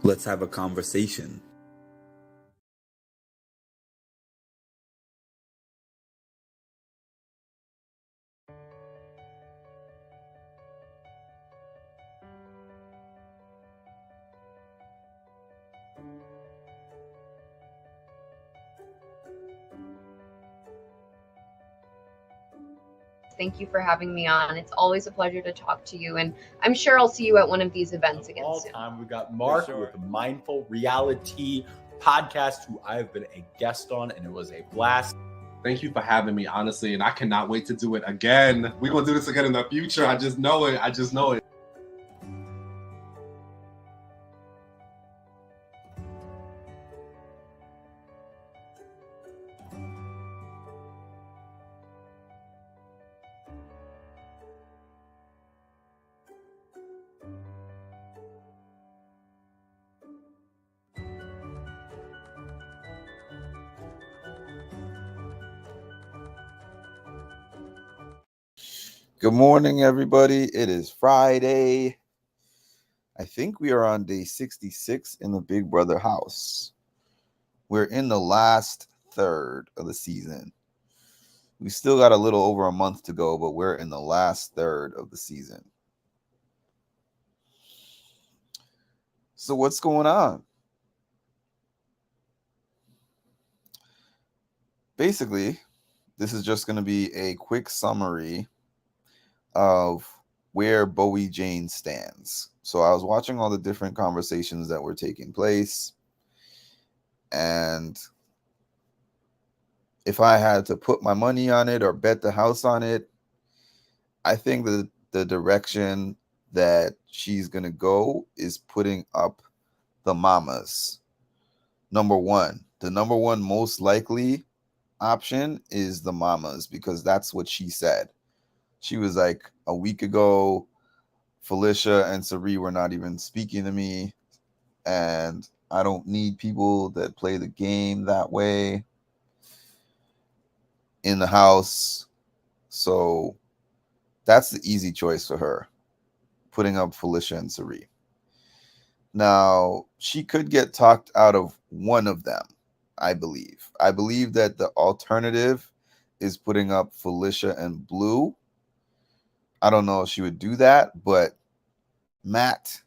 Let's have a conversation. Thank you for having me on. It's always a pleasure to talk to you, and I'm sure I'll see you at one of these events again All soon. time, we got Mark with the Mindful Reality podcast, who I've been a guest on, and it was a blast. Thank you for having me, honestly, and I cannot wait to do it again. We're going to do this again in the future. I just know it. Good morning, everybody. It is Friday. I think we are on day 66 in the Big Brother house. We're in the last third of the season. We still got a little over a month to go, but we're in the last third of the season. So what's going on? Basically, this is just going to be a quick summary of where Bowie Jane stands. So I was watching all the different conversations that were taking place, and if I had to put my money on it or bet the house on it, I think that the direction that she's going to go is putting up the mamas. Number one, the number one most likely option is the mamas, because that's what she said. She was like, a week ago, Felicia and Sari were not even speaking to me, and I don't need people that play the game that way in the house. So that's the easy choice for her, putting up Felicia and Sari. Now, she could get talked out of one of them, I believe. I believe that the alternative is putting up Felicia and Blue. I don't know if she would do that, but Matt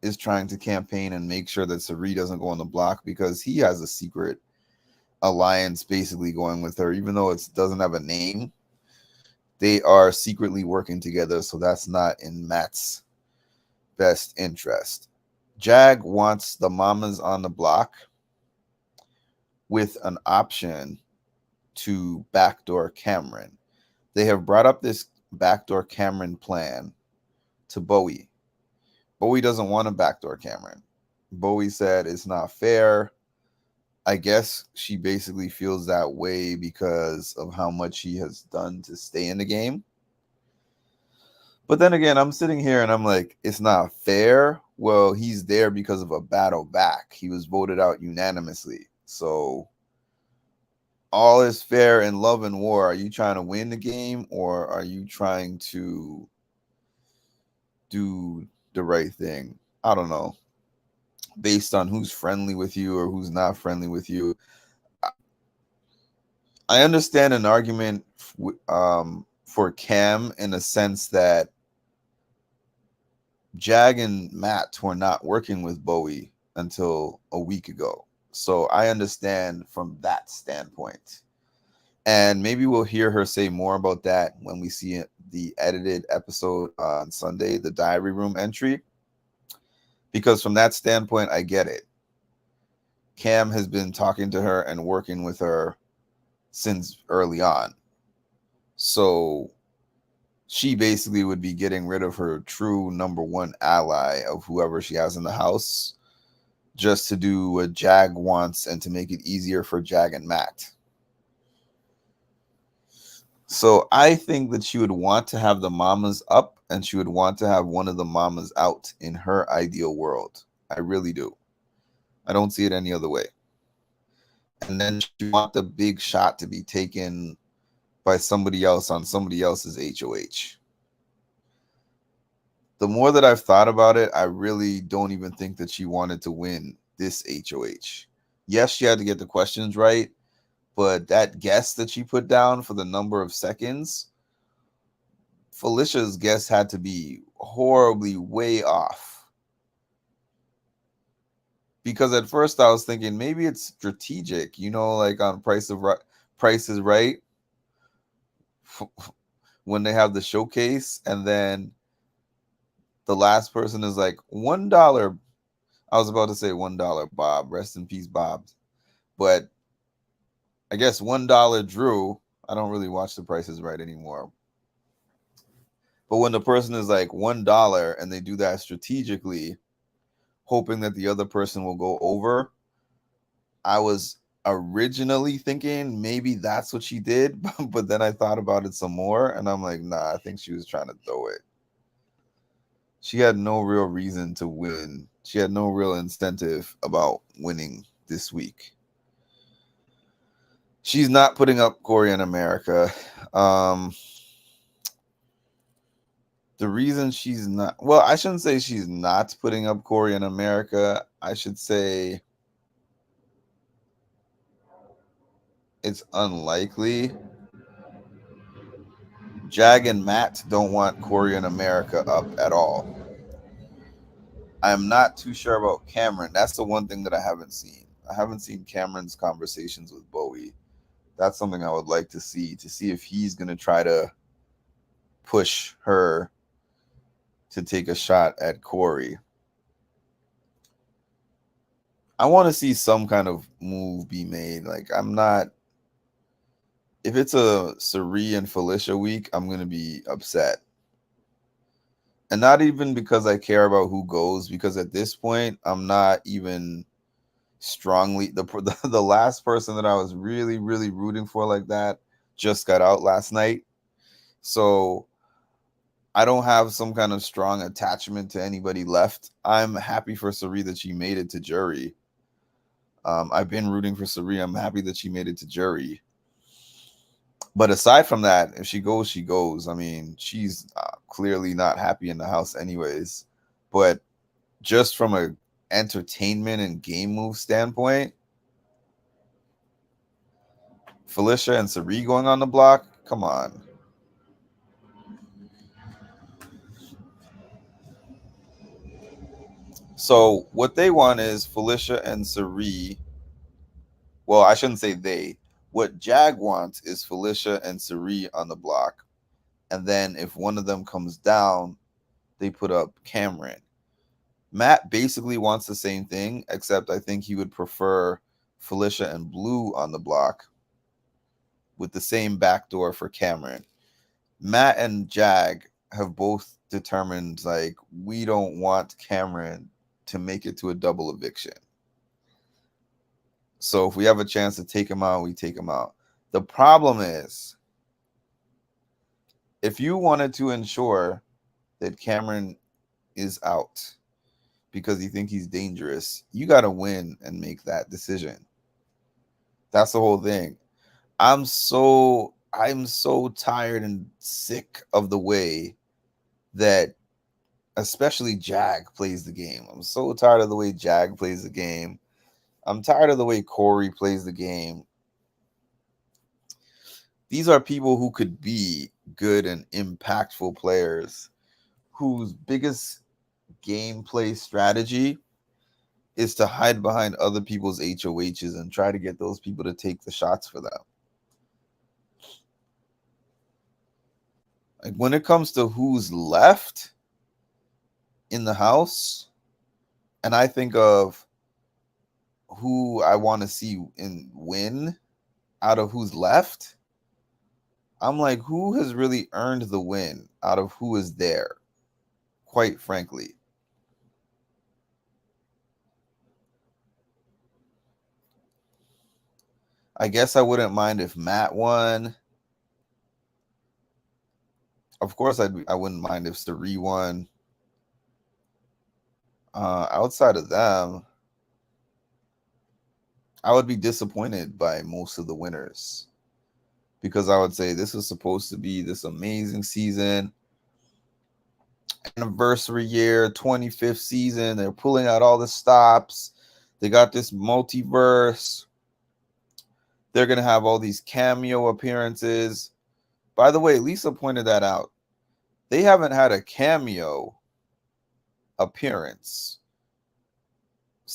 is trying to campaign and make sure that Sari doesn't go on the block, because he has a secret alliance basically going with her, even though it doesn't have a name. They are secretly working together, so that's not in Matt's best interest. Jag wants the mamas on the block with an option to backdoor Cameron. They have brought up this backdoor Cameron plan to Bowie. Bowie doesn't want to backdoor Cameron. Bowie said it's not fair. I guess she basically feels that way because of how much he has done to stay in the game. But then again, I'm sitting here and I'm like, it's not fair. Well, he's there because of a battle back. He was voted out unanimously. So all is fair in love and war. Are you trying to win the game, or are you trying to do the right thing? I don't know. Based on who's friendly with you or who's not friendly with you. I understand an argument for Cam in a sense that Jag and Matt were not working with Bowie until a week ago. So I understand from that standpoint. And maybe we'll hear her say more about that when we see the edited episode on Sunday, the diary room entry. Because from that standpoint, I get it. Cam has been talking to her and working with her since early on. So she basically would be getting rid of her true number one ally of whoever she has in the house, just to do what Jag wants and to make it easier for Jag and Matt. So I think that she would want to have the mamas up, and she would want to have one of the mamas out in her ideal world. I really do. I don't see it any other way. And then she want the big shot to be taken by somebody else on somebody else's HOH. the more that I've thought about it, I really don't even think that she wanted to win this HOH. Yes, she had to get the questions right, but that guess that she put down for the number of seconds, Felicia's guess had to be horribly way off. Because at first I was thinking maybe it's strategic, like on Price is Right, when they have the showcase and then the last person is like $1. I was about to say $1, Bob. Rest in peace, Bob. But I guess $1 Drew. I don't really watch The Price is Right anymore. But when the person is like $1 and they do that strategically, hoping that the other person will go over, I was originally thinking maybe that's what she did, but then I thought about it some more and I'm like, nah, I think she was trying to throw it. She had no real reason to win. She had no real incentive about winning this week. She's not putting up Corey in America. The reason she's not, well, I shouldn't say she's not putting up Corey in America. I should say it's unlikely. Jag and Matt don't want Corey in America up at all. I'm not too sure about Cameron. That's the one thing that I haven't seen. I haven't seen Cameron's conversations with Bowie. That's something I would like to see if he's going to try to push her to take a shot at Corey. I want to see some kind of move be made. Like, I'm not, if it's a Cirie and Felicia week, I'm going to be upset. And not even because I care about who goes, because at this point, I'm not even strongly, the last person that I was really, really rooting for like that just got out last night. So I don't have some kind of strong attachment to anybody left. I'm happy for Cirie that she made it to jury. I've been rooting for Cirie. I'm happy that she made it to jury. But aside from that, if she goes, she goes. I mean, she's clearly not happy in the house anyways. But just from a entertainment and game move standpoint, Felicia and Cirie going on the block, come on. So what they want is Felicia and Cirie. Well, I shouldn't say they. What Jag wants is Felicia and Cirie on the block. And then if one of them comes down, they put up Cameron. Matt basically wants the same thing, except I think he would prefer Felicia and Blue on the block with the same backdoor for Cameron. Matt and Jag have both determined, like, we don't want Cameron to make it to a double eviction. So if we have a chance to take him out, we take him out. The problem is, if you wanted to ensure that Cameron is out because you think he's dangerous, you got to win and make that decision. That's the whole thing. I'm so tired and sick of the way that especially Jag plays the game. I'm so tired of the way Jag plays the game. I'm tired of the way Corey plays the game. These are people who could be good and impactful players whose biggest gameplay strategy is to hide behind other people's HOHs and try to get those people to take the shots for them. Like, when it comes to who's left in the house, and I think of who I want to see win out of who's left, I'm like, who has really earned the win out of who is there, quite frankly? I guess I wouldn't mind if Matt won. Of course, I wouldn't mind if Cirie won. Outside of them, I would be disappointed by most of the winners because I would say this is supposed to be this amazing season. anniversary year, 25th season. They're pulling out all the stops. They got this multiverse. They're going to have all these cameo appearances. By the way, Lisa pointed that out. They haven't had a cameo appearance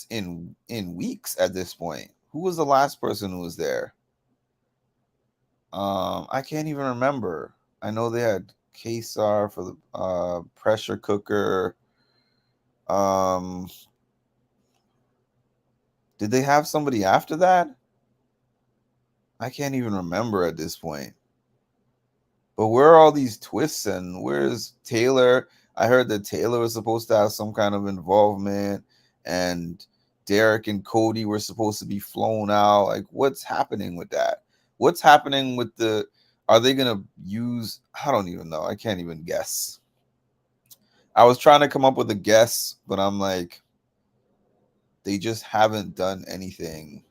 in weeks at this point. Who was the last person who was there? I can't even remember. I know they had Kesar for the pressure cooker. Did they have somebody after that? I can't even remember at this point. But where are all these twists and where's Taylor? I heard that Taylor was supposed to have some kind of involvement and Derek and Cody were supposed to be flown out. Like, what's happening with that? What's happening with are they going to use, I don't even know. I can't even guess. I was trying to come up with a guess, but I'm like, they just haven't done anything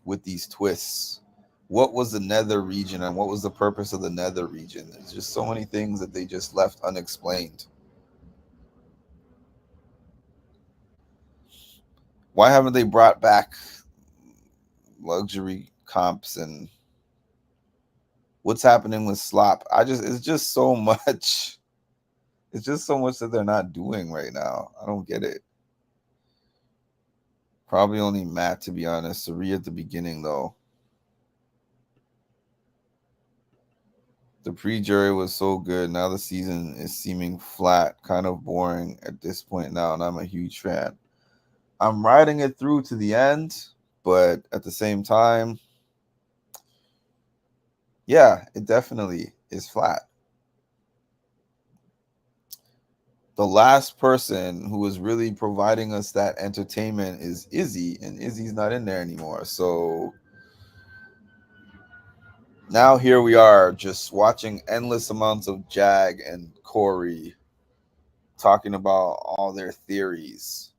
with these twists. What was the nether region and what was the purpose of the nether region? There's just so many things that they just left unexplained. Why haven't they brought back luxury comps and what's happening with slop? It's just so much. It's just so much that they're not doing right now. I don't get it. Probably only Matt, to be honest. Sari at the beginning, though. The pre-jury was so good. Now the season is seeming flat, kind of boring at this point now, and I'm a huge fan. I'm riding it through to the end, but at the same time, yeah, it definitely is flat. The last person who is really providing us that entertainment is Izzy, and Izzy's not in there anymore. So now here we are just watching endless amounts of Jag and Corey talking about all their theories.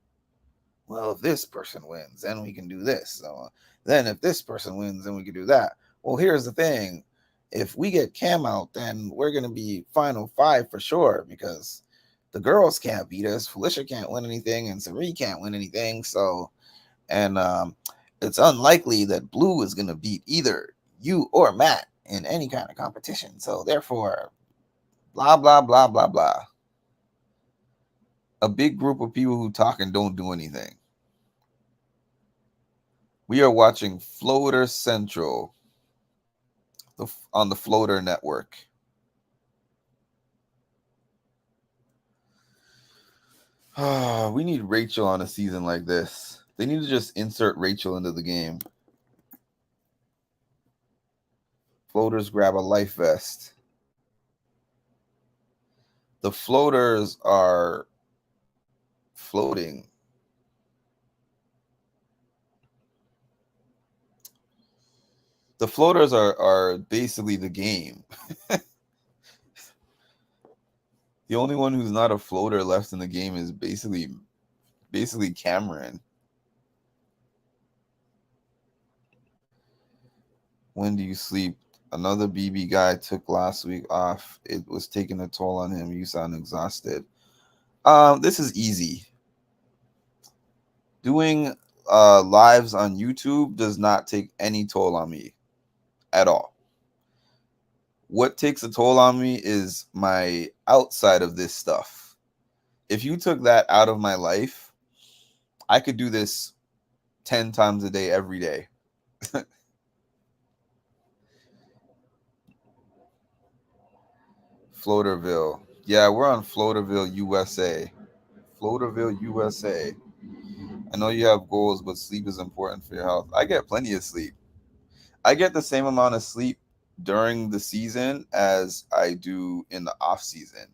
Well, if this person wins, then we can do this. So then if this person wins, then we can do that. Well, here's the thing. If we get Cam out, then we're going to be final 5 for sure because the girls can't beat us. Felicia can't win anything and Sari can't win anything. So, and it's unlikely that Blue is going to beat either you or Matt in any kind of competition. So therefore, blah, blah, blah, blah, blah. A big group of people who talk and don't do anything. We are watching Floater Central on the Floater Network. We need Rachel on a season like this. They need to just insert Rachel into the game. Floaters grab a life vest. The floaters are floating. The floaters are basically the game. The only one who's not a floater left in the game is basically Cameron. When do you sleep? Another BB guy took last week off. It was taking a toll on him. You sound exhausted. This is easy. Doing lives on YouTube does not take any toll on me at all. What takes a toll on me is my outside of this stuff. If you took that out of my life, I could do this 10 times a day, every day. Floaterville. Yeah, we're on Floaterville, USA. Floaterville, USA. I know you have goals, but sleep is important for your health. I get plenty of sleep. I get the same amount of sleep during the season as I do in the off season.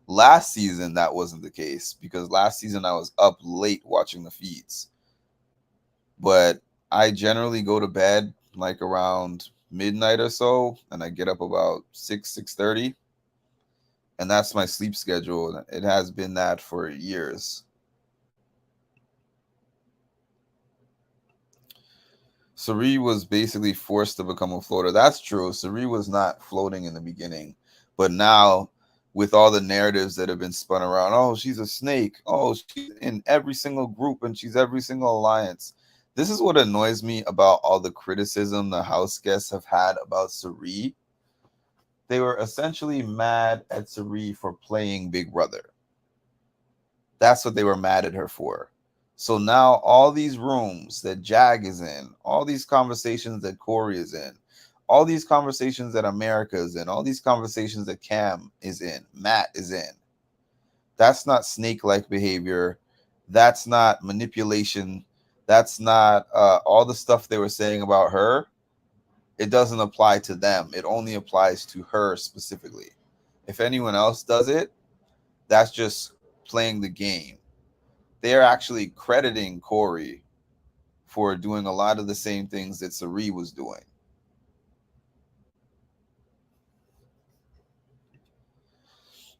Last season, that wasn't the case because last season I was up late watching the feeds. But I generally go to bed like around midnight or so, and I get up about 6:30. And that's my sleep schedule. It has been that for years. Sari was basically forced to become a floater. That's true. Sari was not floating in the beginning. But now with all the narratives that have been spun around. Oh, she's a snake. Oh, she's in every single group and she's every single alliance. This is what annoys me about all the criticism the house guests have had about Cirie. They were essentially mad at Cirie for playing Big Brother. That's what they were mad at her for. So now all these rooms that Jag is in, all these conversations that Corey is in, all these conversations that America is in, all these conversations that Cam is in, Matt is in, that's not snake-like behavior. That's not manipulation. That's not all the stuff they were saying about her. It doesn't apply to them. It only applies to her specifically. If anyone else does it, that's just playing the game. They're actually crediting Corey for doing a lot of the same things that Cirie was doing.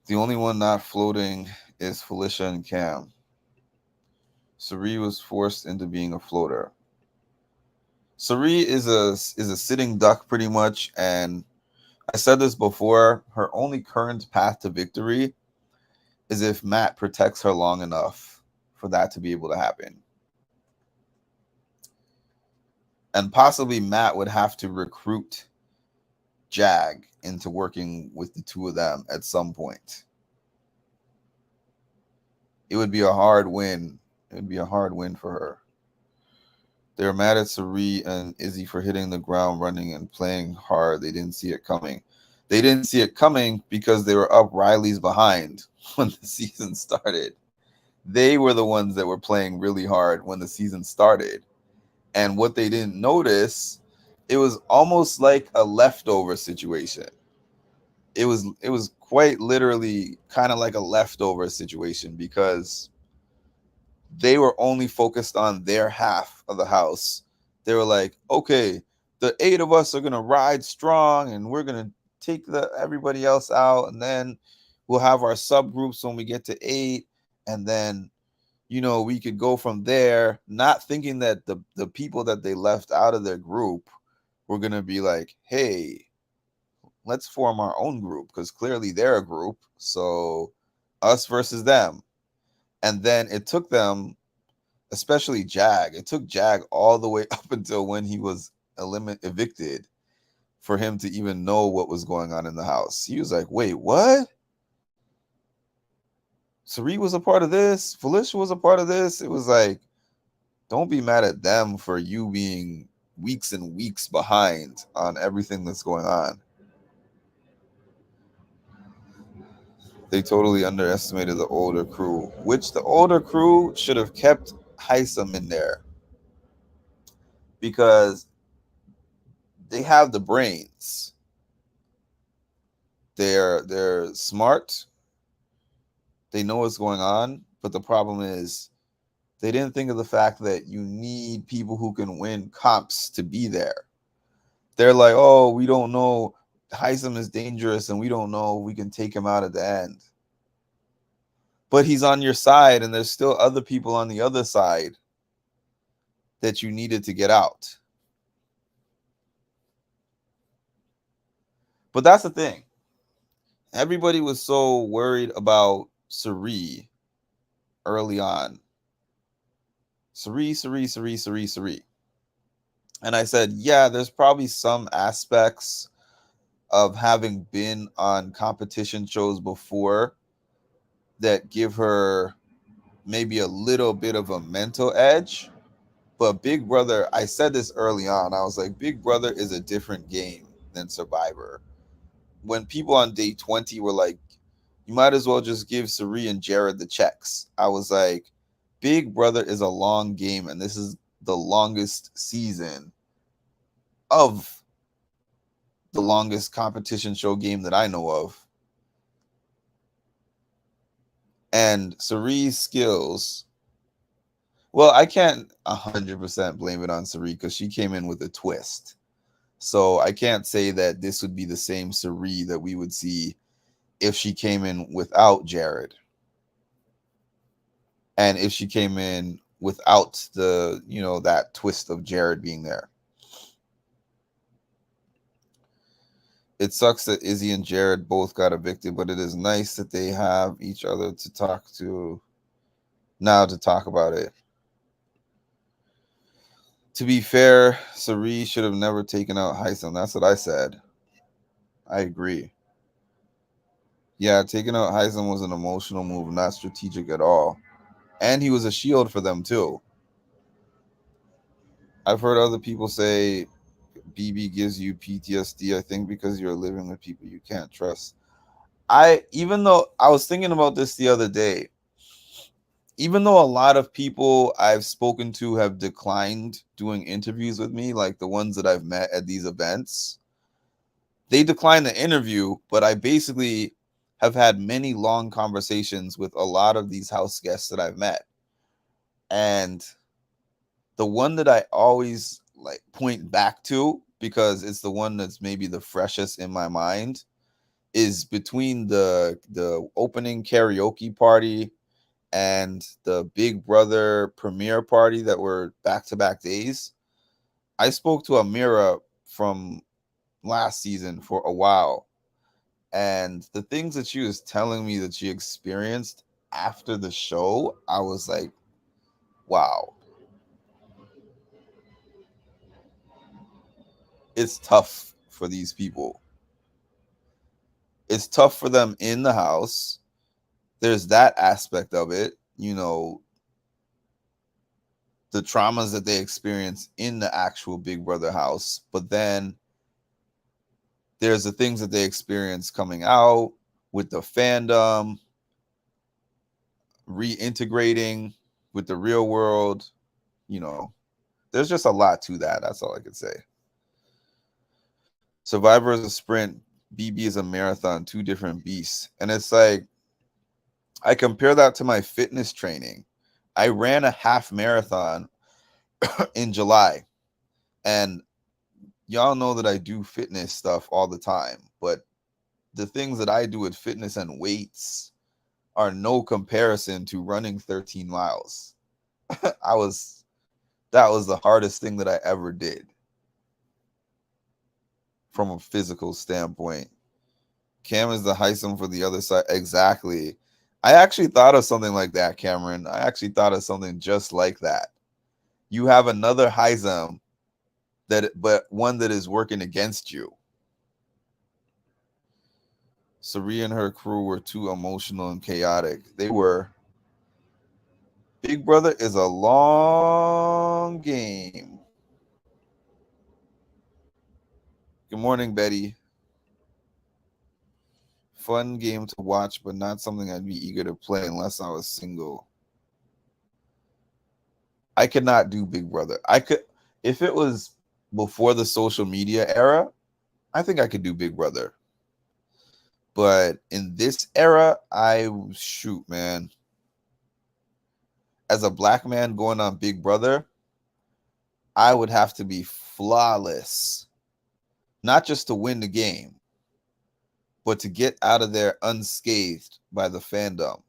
The only one not floating is Felicia and Cam. Cirie was forced into being a floater. Cirie is a sitting duck pretty much, and I said this before, her only current path to victory is if Matt protects her long enough for that to be able to happen. And possibly Matt would have to recruit Jag into working with the two of them at some point. It would be a hard win. It would be a hard win for her. They were mad at Cirie and Izzy for hitting the ground running and playing hard. They didn't see it coming. They didn't see it coming because they were up Riley's behind when the season started. They were the ones that were playing really hard when the season started. And what they didn't notice, it was almost like a leftover situation. It was quite literally kind of like a leftover situation because they were only focused on their half of the house. They were like, okay, the 8 of us are going to ride strong and we're going to take everybody else out. And then we'll have our subgroups when we get to 8. And then, we could go from there, not thinking that the people that they left out of their group were going to be like, hey, let's form our own group because clearly they're a group. So us versus them. And then it took them, especially Jag, it took Jag all the way up until when he was evicted for him to even know what was going on in the house. He was like, wait, what? Cirie was a part of this. Felicia was a part of this. It was like, don't be mad at them for you being weeks and weeks behind on everything that's going on. They totally underestimated the older crew, which the older crew should have kept Heisem in there because they have the brains. They're smart. They know what's going on, but the problem is they didn't think of the fact that you need people who can win comps to be there. They're like, oh, we don't know. Heisem is dangerous and we don't know if we can take him out at the end. But he's on your side and there's still other people on the other side that you needed to get out. But that's the thing. Everybody was so worried about Cirie early on. Cirie. And I said, yeah, there's probably some aspects of having been on competition shows before that give her maybe a little bit of a mental edge. But Big Brother, I said this early on, I was like, Big Brother is a different game than Survivor. When people on day 20 were like, you might as well just give Cirie and Jared the checks. I was like, Big Brother is a long game, and this is the longest season of the longest competition show game that I know of. And Cirie's skills, well, I can't 100% blame it on Cirie because she came in with a twist. So I can't say that this would be the same Cirie that we would see if she came in without Jared. And if she came in without the, that twist of Jared being there. It sucks that Izzy and Jared both got evicted, but it is nice that they have each other to talk to now to talk about it. To be fair, Sari should have never taken out Heisem. That's what I said. I agree. Yeah, taking out Heisem was an emotional move, not strategic at all. And he was a shield for them, too. I've heard other people say BB gives you PTSD, I think, because you're living with people you can't trust. Even though I was thinking about this the other day, even though a lot of people I've spoken to have declined doing interviews with me, like the ones that I've met at these events, they declined the interview, but I basically have had many long conversations with a lot of these house guests that I've met. And the one that I always like point back to, because it's the one that's maybe the freshest in my mind, is between the opening karaoke party and the Big Brother premiere party that were back-to-back days. I spoke to Amira from last season for a while, and the things that she was telling me that she experienced after the show, I was like, wow. It's tough for these people. It's tough for them in the house. There's that aspect of it, you know, the traumas that they experience in the actual Big Brother house, but then there's the things that they experience coming out with the fandom, reintegrating with the real world. You know, there's just a lot to that. That's all I could say. Survivor is a sprint, BB is a marathon, two different beasts. And it's like, I compare that to my fitness training. I ran a half marathon in July, and y'all know that I do fitness stuff all the time, but the things that I do with fitness and weights are no comparison to running 13 miles. That was the hardest thing that I ever did from a physical standpoint. Cam is the Heisem for the other side. Exactly. I actually thought of something like that, Cameron. I actually thought of something just like that. You have another Heisem, but one that is working against you. Sari and her crew were too emotional and chaotic. They were. Big Brother is a long game. Good morning, Betty. Fun game to watch, but not something I'd be eager to play unless I was single. I could not do Big Brother. I could, if it was before the social media era, I think I could do Big Brother. But in this era, shoot, man. As a black man going on Big Brother, I would have to be flawless. Not just to win the game, but to get out of there unscathed by the fandom.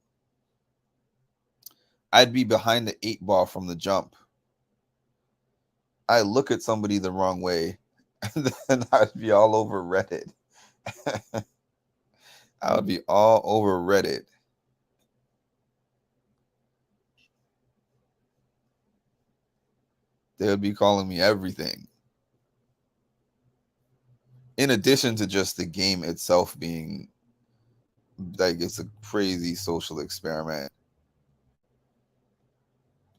I'd be behind the 8 ball from the jump. I look at somebody the wrong way, and then I'd be all over Reddit. I would be all over Reddit. They would be calling me everything. In addition to just the game itself being like it's a crazy social experiment.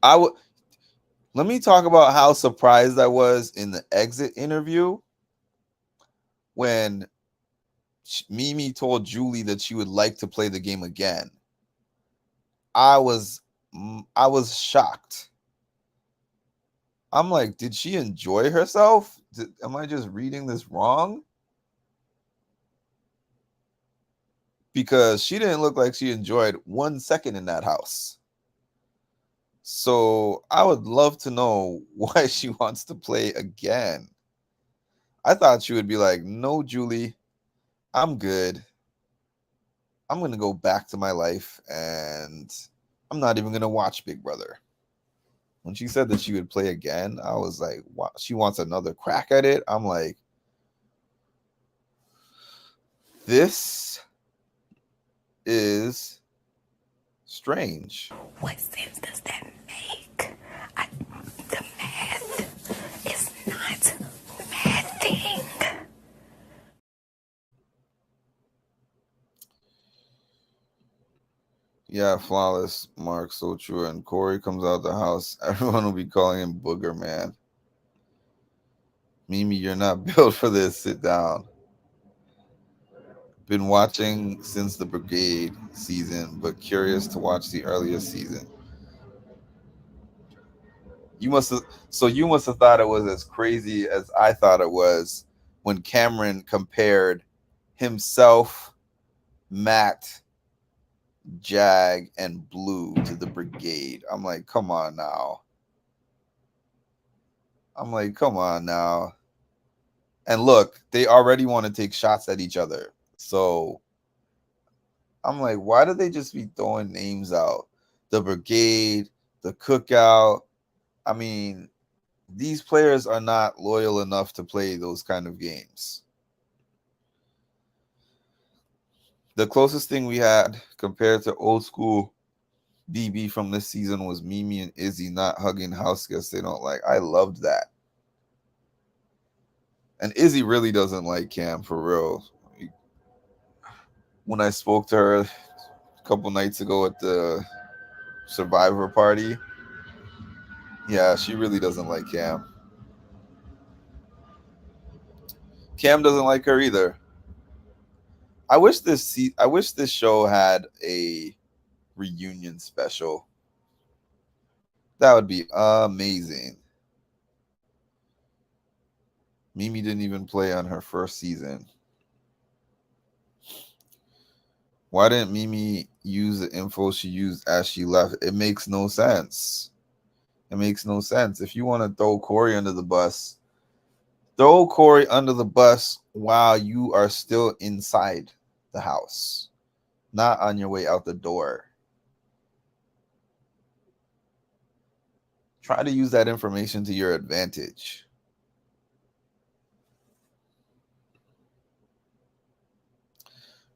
Let me talk about how surprised I was in the exit interview when Mimi told Julie that she would like to play the game again. I was shocked. I'm like, did she enjoy herself? Am I just reading this wrong? Because she didn't look like she enjoyed 1 second in that house. So I would love to know why she wants to play again. I thought she would be like, no, Julie, I'm good. I'm going to go back to my life and I'm not even going to watch Big Brother. When she said that she would play again, I was like, wow, she wants another crack at it. I'm like, This is strange. What sense does that make? The math is not mathing. Yeah, flawless, Mark. So true. And Corey comes out the house. Everyone will be calling him Booger Man. Mimi, you're not built for this. Sit down. Been watching since the Brigade season, but curious to watch the earlier season. You must have thought it was as crazy as I thought it was when Cameron compared himself, Matt, Jag, and Blue to the Brigade. I'm like, come on now. And look, they already want to take shots at each other. So I'm like, why do they just be throwing names out? The Brigade, the Cookout. I mean, these players are not loyal enough to play those kind of games. The closest thing we had compared to old school BB from this season was Mimi and Izzy not hugging house guests they don't like. I loved that. And Izzy really doesn't like Cam, for real. When I spoke to her a couple nights ago at the Survivor party, yeah, she really doesn't like Cam. Cam doesn't like her either. I wish this show had a reunion special. That would be amazing. Mimi didn't even play on her first season. Why didn't Mimi use the info she used as she left? It makes no sense. If you want to throw Corey under the bus, throw Corey under the bus while you are still inside the house, not on your way out the door. Try to use that information to your advantage.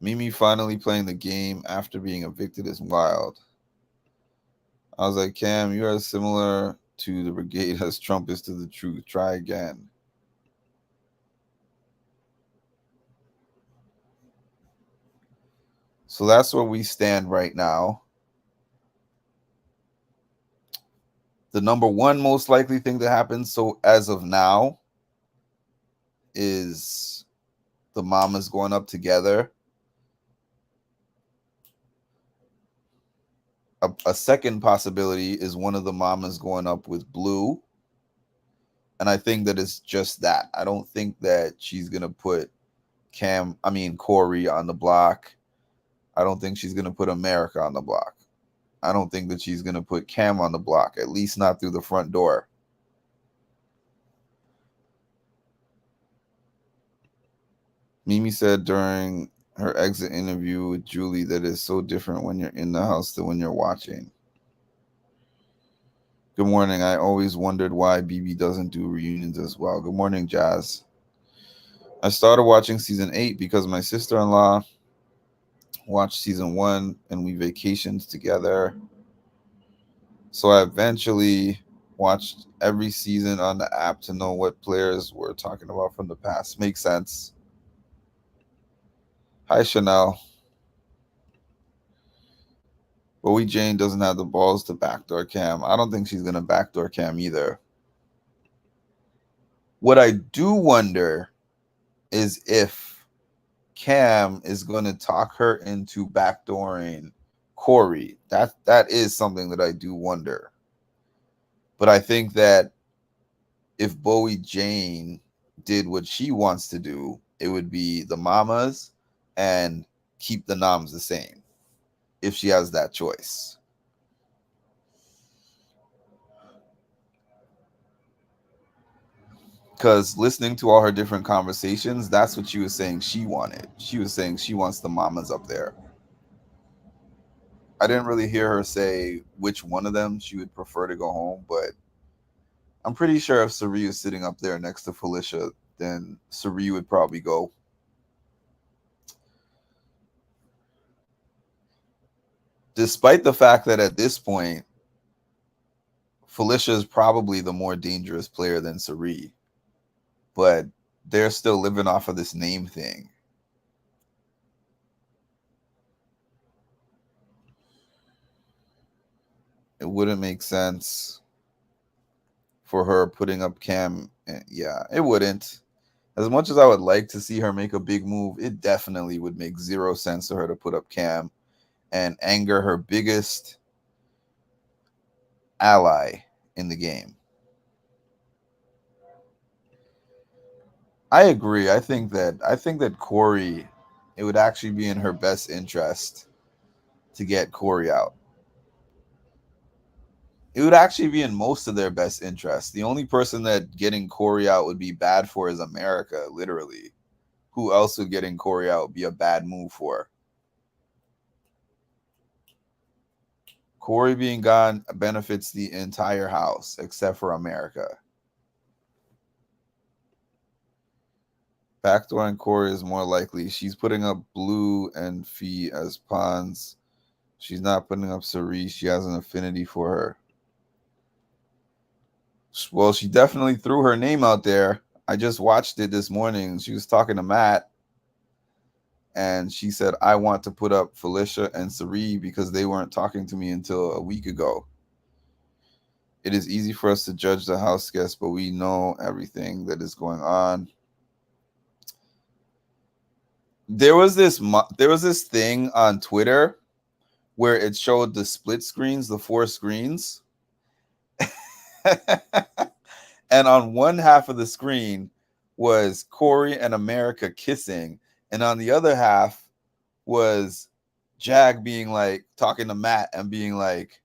Mimi finally playing the game after being evicted is wild. I was like, Cam, you are similar to the Brigade as Trump is to the truth. Try again. So that's where we stand right now. The number one most likely thing to happen, so as of now, is the mamas going up together. A second possibility is one of the mamas going up with Blue. And I think that it's just that. I don't think that she's going to put Corey on the block. I don't think she's going to put America on the block. I don't think that she's going to put Cam on the block, at least not through the front door. Mimi said during her exit interview with Julie that it's so different when you're in the house than when you're watching. Good morning. I always wondered why BB doesn't do reunions as well. Good morning, Jazz. I started watching season 8 because my sister-in-law watched season 1 and we vacationed together. So I eventually watched every season on the app to know what players we're talking about from the past. Makes sense. Hi, Chanel. Bowie Jane doesn't have the balls to backdoor Cam. I don't think she's going to backdoor Cam either. What I do wonder is if Cam is going to talk her into backdooring Corey. That is something that I do wonder. But I think that if Bowie Jane did what she wants to do, it would be the mamas and keep the noms the same if she has that choice. Because listening to all her different conversations, that's what she was saying she wanted. She was saying she wants the mamas up there. I didn't really hear her say which one of them she would prefer to go home, but I'm pretty sure if Sari is sitting up there next to Felicia, then Sari would probably go. despite the fact that at this point, Felicia is probably the more dangerous player than Sari, but they're still living off of this name thing. It wouldn't make sense for her putting up Cam. Yeah, it wouldn't. As much as I would like to see her make a big move, it definitely would make zero sense for her to put up Cam and anger her biggest ally in the game. I agree. I think that Corey, it would actually be in her best interest to get Corey out. It would actually be in most of their best interest. The only person that getting Corey out would be bad for is America, literally. Who else would getting Corey out be a bad move for? Corey being gone benefits the entire house except for America. Backdoor and Corey is more likely. She's putting up Blue and Fee as pawns. She's not putting up Sari. She has an affinity for her. Well, she definitely threw her name out there. I just watched it this morning. She was talking to Matt, and she said, I want to put up Felicia and Sari because they weren't talking to me until a week ago. It is easy for us to judge the house guests, but we know everything that is going on. There was this thing on Twitter where it showed the split screens, the 4 screens. And on one half of the screen was Corey and America kissing, and on the other half was Jag being like, talking to Matt and being like,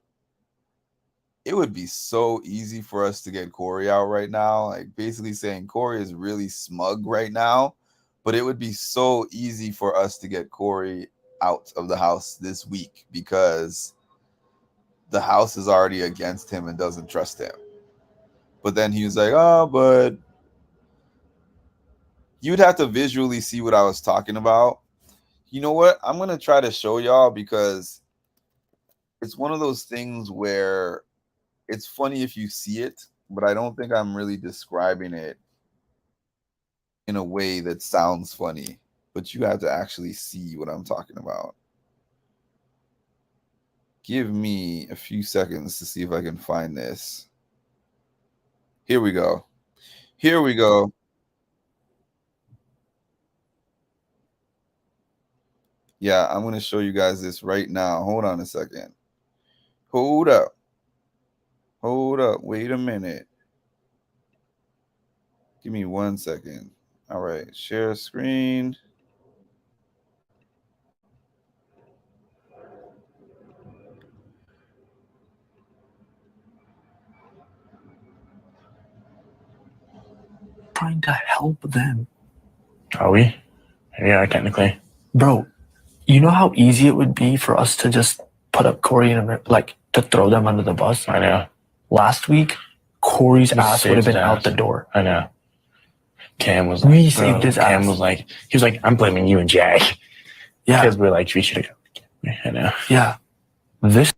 it would be so easy for us to get Corey out right now. Like basically saying Corey is really smug right now, but it would be so easy for us to get Corey out of the house this week because the house is already against him and doesn't trust him. But then he was like, oh, but you'd have to visually see what I was talking about. You know what? I'm going to try to show y'all because it's one of those things where it's funny if you see it, but I don't think I'm really describing it in a way that sounds funny. But you have to actually see what I'm talking about. Give me a few seconds to see if I can find this. Here we go. Here we go. Yeah, I'm going to show you guys this right now. Hold on a second. Hold up. Hold up. Wait a minute. Give me 1 second. All right. Share screen. Trying to help them. Are we? Yeah, technically. Bro, you know how easy it would be for us to just put up Corey and like to throw them under the bus? I know. Last week, Corey's We ass would have saved been his out ass. the door. I know. Cam was We like, saved his Cam ass. was like, he was like, I'm blaming you and Jag. Yeah. Because we're like, we should have gone. I know. Yeah. This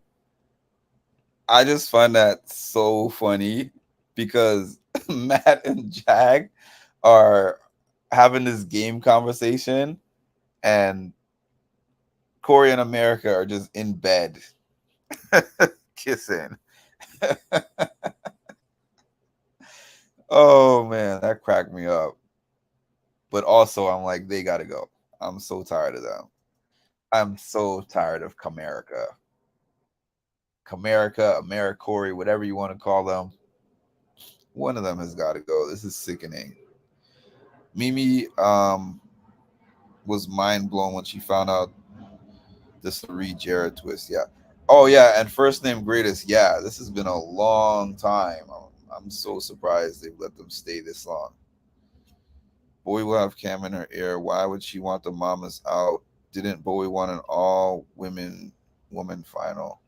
I just find that so funny because Matt and Jag are having this game conversation and Corey and America are just in bed kissing. Oh man, that cracked me up. But also I'm like, they gotta go. I'm so tired of them. I'm so tired of Comerica. Comerica, AmeriCorey, whatever you want to call them. One of them has got to go. This is sickening. Mimi was mind blown when she found out the Sari Jared twist. Yeah. Oh yeah, and first name greatest. Yeah, this has been a long time. I'm so surprised they've let them stay this long. Bowie will have Cam in her ear. Why would she want the mamas out? Didn't Bowie want an all woman final?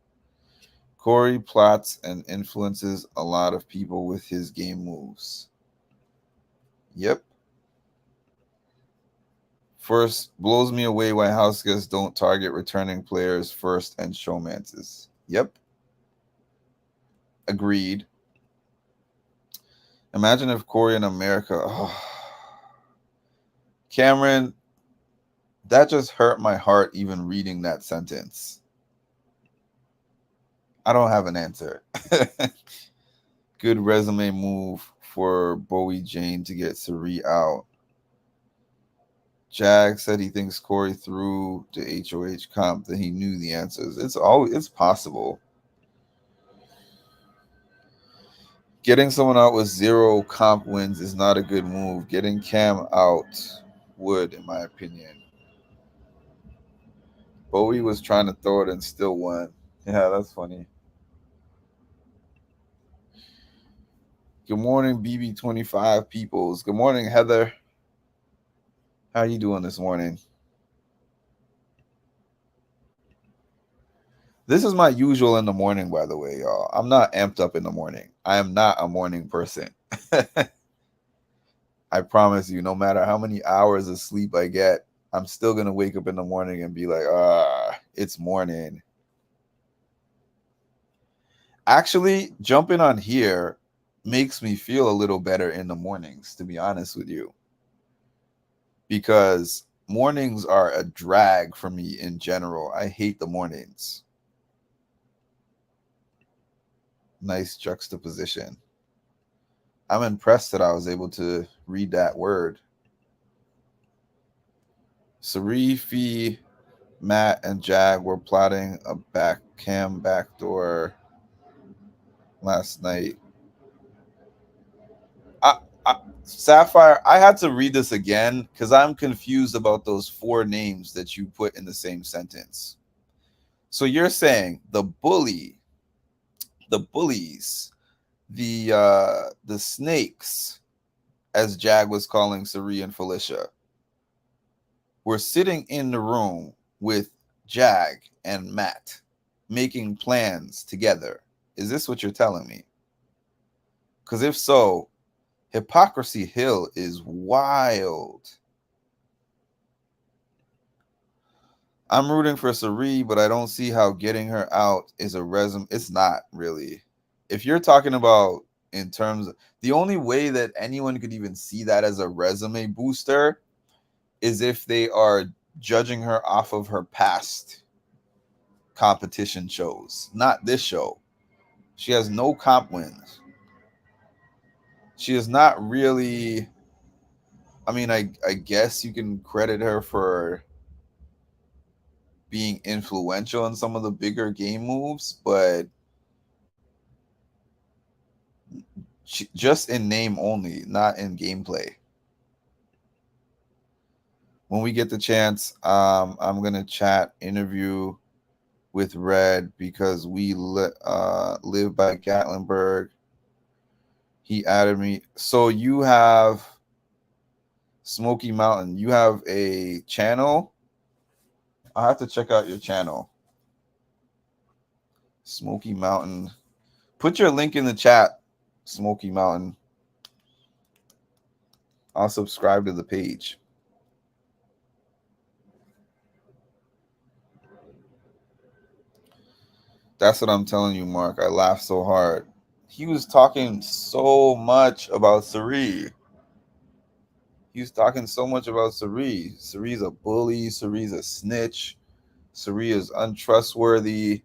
Corey plots and influences a lot of people with his game moves. Yep. First, blows me away why house guests don't target returning players first and showmances. Yep. Agreed. Imagine if Corey in America. Oh. Cameron, that just hurt my heart even reading that sentence. I don't have an answer. Good resume move for Bowie Jane to get Sari out. Jag said he thinks Corey threw the HOH comp that he knew the answers. It's possible. Getting someone out with 0 comp wins is not a good move. Getting Cam out would, in my opinion. Bowie was trying to throw it and still won. Yeah, that's funny. Good morning, BB25 peoples. Good morning, Heather. How you doing this morning? This is my usual in the morning, by the way, y'all. I'm not amped up in the morning. I am not a morning person. I promise you, no matter how many hours of sleep I get, I'm still going to wake up in the morning and be like, it's morning. Actually, jumping on here makes me feel a little better in the mornings, to be honest with you. Because mornings are a drag for me in general. I hate the mornings. Nice juxtaposition. I'm impressed that I was able to read that word. Sarifi, Matt, and Jag were plotting a backdoor last night. Sapphire, I had to read this again because I'm confused about those 4 names that you put in the same sentence. So you're saying the bullies, the snakes, as Jag was calling Sari and Felicia, were sitting in the room with Jag and Matt making plans together. Is this what you're telling me? Because if so, Hypocrisy Hill is wild. I'm rooting for Sari, but I don't see how getting her out is a resume. It's not really. If you're talking about in terms of the only way that anyone could even see that as a resume booster is if they are judging her off of her past competition shows, not this show. She has no comp wins. She is not really. I mean, I guess you can credit her for being influential in some of the bigger game moves, but just in name only, not in gameplay. When we get the chance, I'm gonna chat interview with Red because we live by Gatlinburg. He added me. So you have Smoky Mountain. You have a channel. I have to check out your channel. Smoky Mountain. Put your link in the chat, Smoky Mountain. I'll subscribe to the page. That's what I'm telling you, Mark. I laughed so hard. He was talking so much about Sari. He was talking so much about Sari. Sari's a bully. Sari's a snitch. Sari is untrustworthy.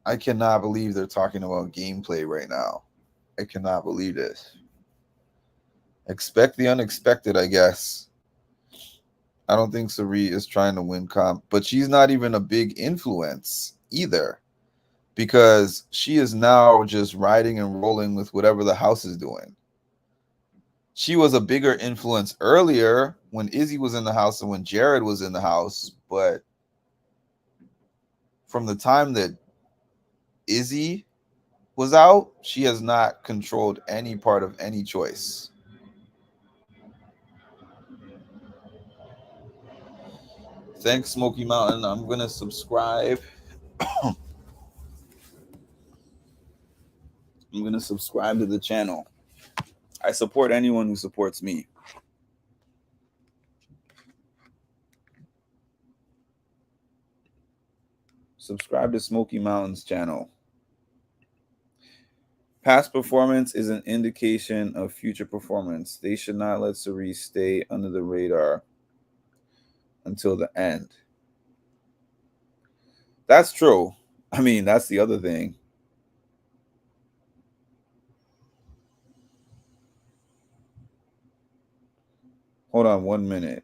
I cannot believe they're talking about gameplay right now. I cannot believe this. Expect the unexpected, I guess. I don't think Sari is trying to win comp, but she's not even a big influence either because she is now just riding and rolling with whatever the house is doing. She was a bigger influence earlier when Izzy was in the house and when Jared was in the house, but from the time that Izzy was out, she has not controlled any part of any choice. Thanks, Smoky Mountain. I'm going to subscribe. I'm going to subscribe to the channel. I support anyone who supports me. Subscribe to Smoky Mountain's channel. Past performance is an indication of future performance. They should not let Cerise stay under the radar until the end. That's true. I mean, that's the other thing. Hold on 1 minute.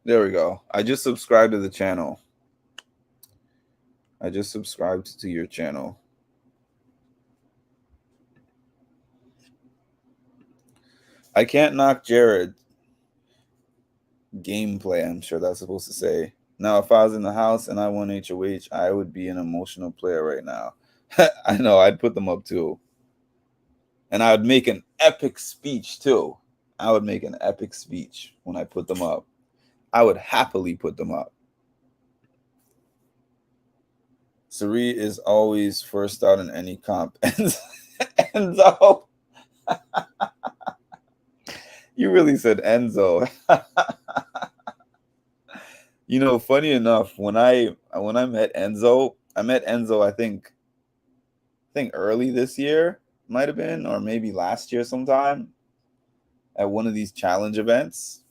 There we go. I just subscribed to the channel. I just subscribed to your channel. I can't knock Jared. Gameplay, I'm sure that's supposed to say. Now, if I was in the house and I won HOH, I would be an emotional player right now. I know, I'd put them up too. And I would make an epic speech too. I would make an epic speech when I put them up. I would happily put them up. Sari is always first out in any comp. Enzo. You really said Enzo. You know, funny enough, when I met Enzo, I think early this year, might have been, or maybe last year sometime, at one of these challenge events.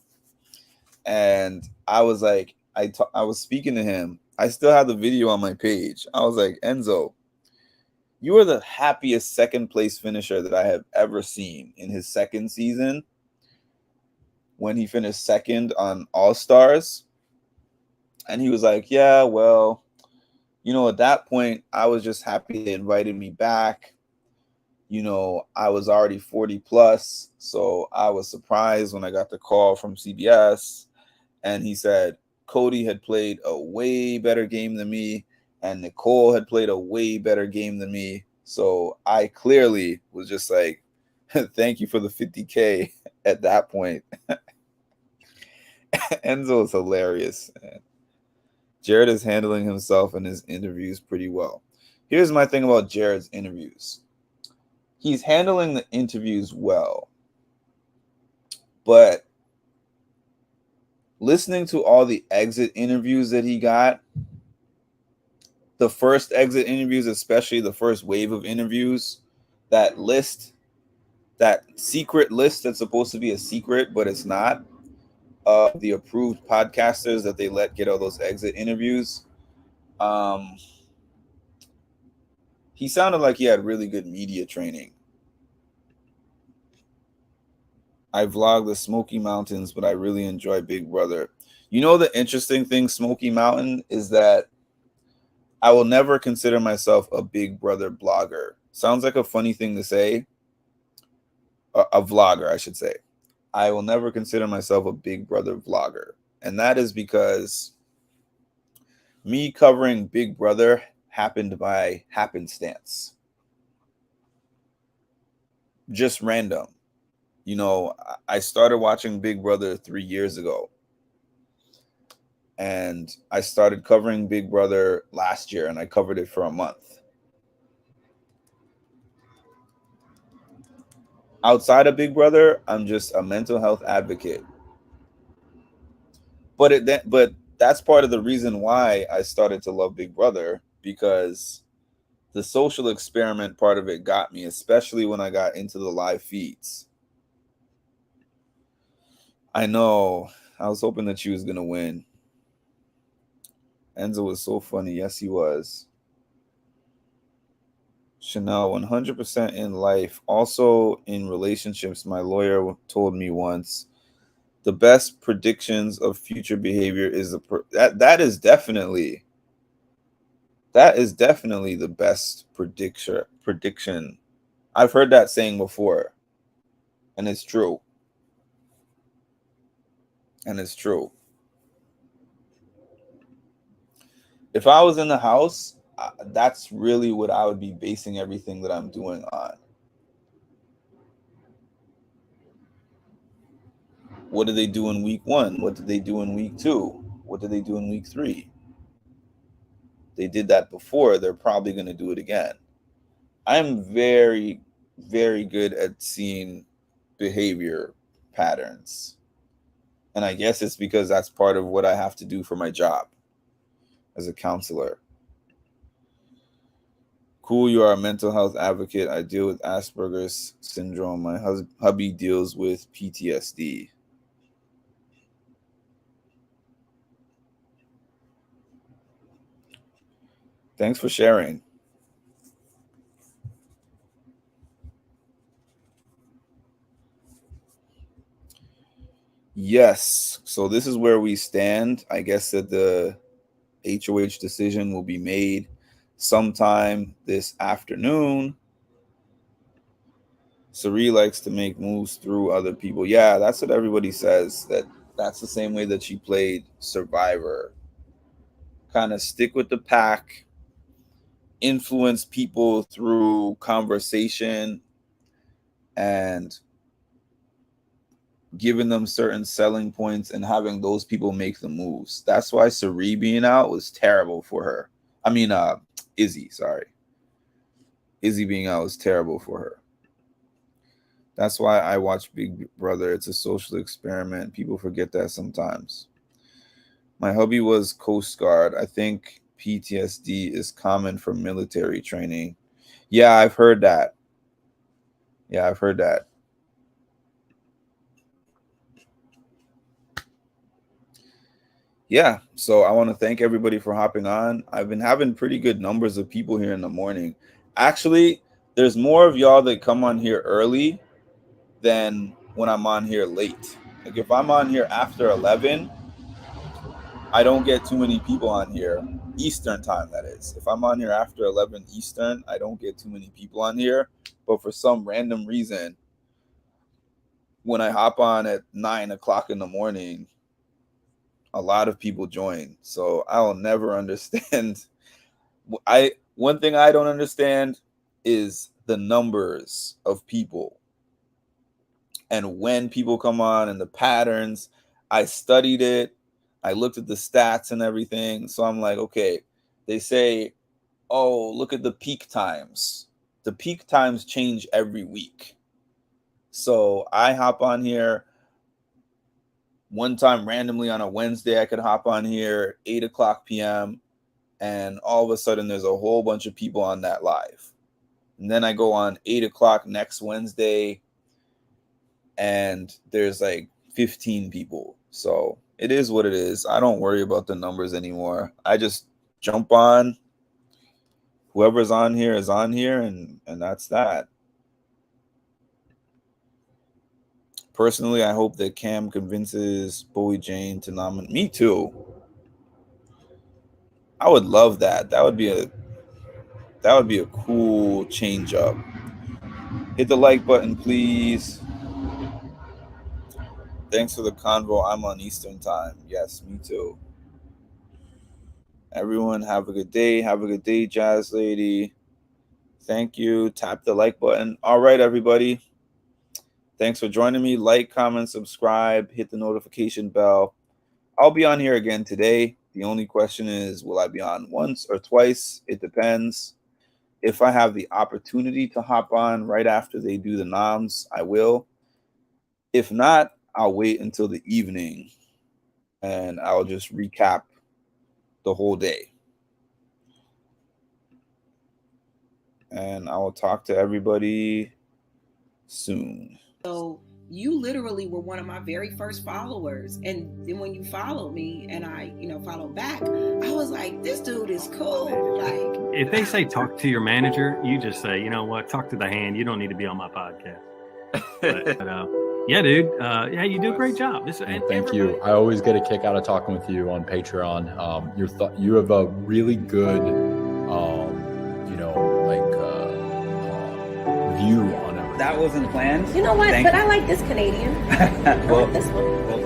And I was like, I was speaking to him. I still have the video on my page. I was like, Enzo, you are the happiest second place finisher that I have ever seen in his second season, when he finished second on All Stars. And he was like, yeah, well, you know, at that point, I was just happy they invited me back. You know, I was already 40 plus. So I was surprised when I got the call from CBS. And he said, Cody had played a way better game than me, and Nicole had played a way better game than me. So I clearly was just like, thank you for the 50K at that point. Enzo is hilarious. Jared is handling himself in his interviews pretty well. Here's my thing about Jared's interviews. He's handling the interviews well, but listening to all the exit interviews that he got, the first exit interviews, especially the first wave of interviews, that list, that secret list that's supposed to be a secret, but it's not, the approved podcasters that they let get all those exit interviews. He sounded like he had really good media training. I vlog the Smoky Mountains, but I really enjoy Big Brother. You know, the interesting thing, Smoky Mountain, is that I will never consider myself a Big Brother blogger. Sounds like a funny thing to say. A vlogger, I should say. I will never consider myself a Big Brother vlogger. And that is because me covering Big Brother happened by happenstance. Just random. You know, I started watching Big Brother 3 years ago. And I started covering Big Brother last year, and I covered it for a month. Outside of Big Brother, I'm just a mental health advocate. But that's part of the reason why I started to love Big Brother, because the social experiment part of it got me, especially when I got into the live feeds. I know. I was hoping that she was going to win. Enzo was so funny. Yes, he was. Chanel, 100% in life. Also in relationships, my lawyer told me once, the best predictions of future behavior is that is definitely the best prediction. I've heard that saying before, and it's true. And it's true. If I was in the house, that's really what I would be basing everything that I'm doing on. What did they do in week 1? What did they do in week 2? What did they do in week 3? They did that before. They're probably going to do it again. I'm very, very good at seeing behavior patterns. And I guess it's because that's part of what I have to do for my job as a counselor. Cool, you are a mental health advocate. I deal with Asperger's syndrome. My hubby deals with PTSD. Thanks for sharing. Yes. So this is where we stand. I guess that the HOH decision will be made sometime this afternoon. Sari likes to make moves through other people. Yeah, that's what everybody says. That's the same way that she played Survivor. Kind of stick with the pack, influence people through conversation and giving them certain selling points and having those people make the moves. That's why Sari being out was terrible for her. I mean, Izzy, sorry. Izzy being out was terrible for her. That's why I watch Big Brother. It's a social experiment. People forget that sometimes. My hubby was Coast Guard. I think PTSD is common from military training. Yeah, I've heard that. Yeah, so I want to thank everybody for hopping on. I've been having pretty good numbers of people here in the morning. Actually, there's more of y'all that come on here early than when I'm on here late. Like if I'm on here after 11, I don't get too many people on here. Eastern time, that is. If I'm on here after 11 Eastern, I don't get too many people on here. But for some random reason, when I hop on at 9 o'clock in the morning, a lot of people join. So I'll never understand. One thing I don't understand is the numbers of people and when people come on and the patterns. I studied it. I looked at the stats and everything. So I'm like, okay, they say, oh, look at the peak times. The peak times change every week. So I hop on here. One time randomly on a Wednesday, I could hop on here 8 o'clock p.m. and all of a sudden there's a whole bunch of people on that live. And then I go on 8 o'clock next Wednesday and there's like 15 people. So it is what it is. I don't worry about the numbers anymore. I just jump on. Whoever's on here is on here, and that's that. Personally, I hope that Cam convinces Bowie Jane to nominate me too. I would love that. That would be a cool change up. Hit the like button, please. Thanks for the convo. I'm on Eastern time. Yes, me too. Everyone have a good day. Have a good day, Jazz Lady. Thank you. Tap the like button. All right, everybody. Thanks for joining me. Like, comment, subscribe, hit the notification bell. I'll be on here again today. The only question is, will I be on once or twice? It depends. If I have the opportunity to hop on right after they do the noms, I will. If not, I'll wait until the evening and I'll just recap the whole day. And I will talk to everybody soon. So you literally were one of my very first followers. And then when you followed me and I, followed back, I was like, this dude is cool. Like, if they say talk to your manager, you just say, you know what, talk to the hand. You don't need to be on my podcast. But yeah, dude. Yeah, you do a great job. Thank you. I always get a kick out of talking with you on Patreon. You have a really good, view on it. That wasn't planned. You know what? Thank but you. I like this Canadian. Well, I like this one. Well,